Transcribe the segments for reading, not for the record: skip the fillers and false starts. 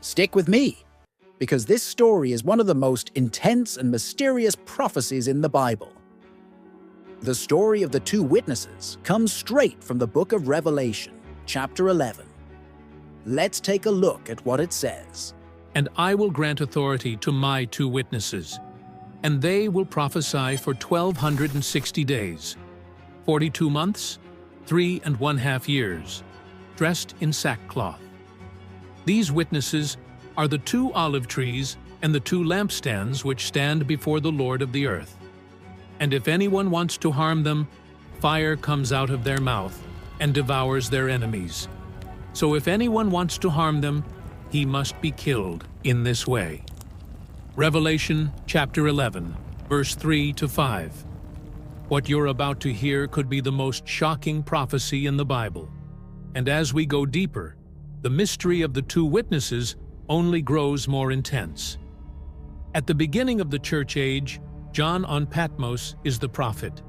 Stick with me, because this story is one of the most intense and mysterious prophecies in the Bible. The story of the two witnesses comes straight from the book of Revelation, chapter 11. Let's take a look at what it says. And I will grant authority to my two witnesses, and they will prophesy for 1260 days, 42 months, 3½ years, dressed in sackcloth. These witnesses are the two olive trees and the two lampstands which stand before the Lord of the earth. And if anyone wants to harm them, fire comes out of their mouth and devours their enemies. So if anyone wants to harm them, he must be killed in this way. Revelation chapter 11, verse 3 to 5. What you're about to hear could be the most shocking prophecy in the Bible. And as we go deeper, the mystery of the two witnesses only grows more intense. At the beginning of the church age, John on Patmos is the prophet.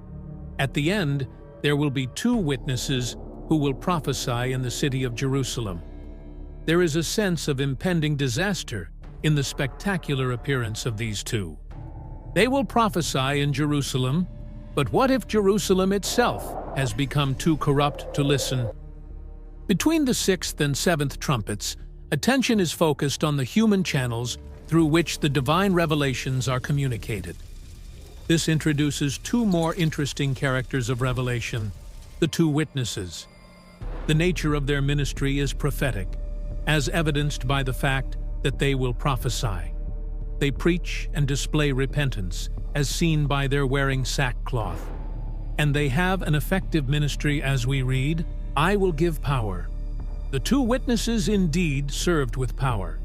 At the end, there will be two witnesses who will prophesy in the city of Jerusalem. There is a sense of impending disaster in the spectacular appearance of these two. They will prophesy in Jerusalem, but what if Jerusalem itself has become too corrupt to listen? Between the sixth and seventh trumpets, attention is focused on the human channels through which the divine revelations are communicated. This introduces two more interesting characters of Revelation, the two witnesses. The nature of their ministry is prophetic, as evidenced by the fact that they will prophesy. They preach and display repentance, as seen by their wearing sackcloth. And they have an effective ministry as we read, I will give power. The two witnesses indeed served with power.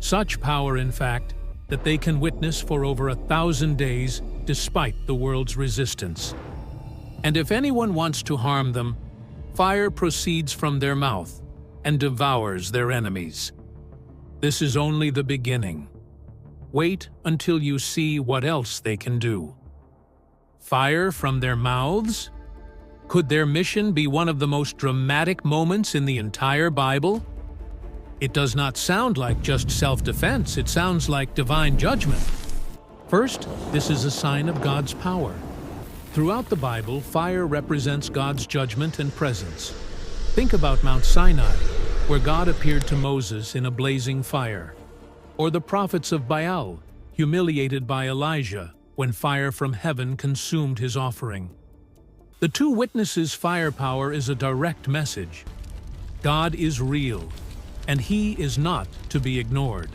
Such power, in fact, that they can witness for over 1,000 days despite the world's resistance. And if anyone wants to harm them, fire proceeds from their mouth and devours their enemies. This is only the beginning. Wait until you see what else they can do. Fire from their mouths? Could their mission be one of the most dramatic moments in the entire Bible? It does not sound like just self-defense, it sounds like divine judgment. First, this is a sign of God's power. Throughout the Bible, fire represents God's judgment and presence. Think about Mount Sinai, where God appeared to Moses in a blazing fire, or the prophets of Baal, humiliated by Elijah when fire from heaven consumed his offering. The two witnesses' firepower is a direct message. God is real, and He is not to be ignored.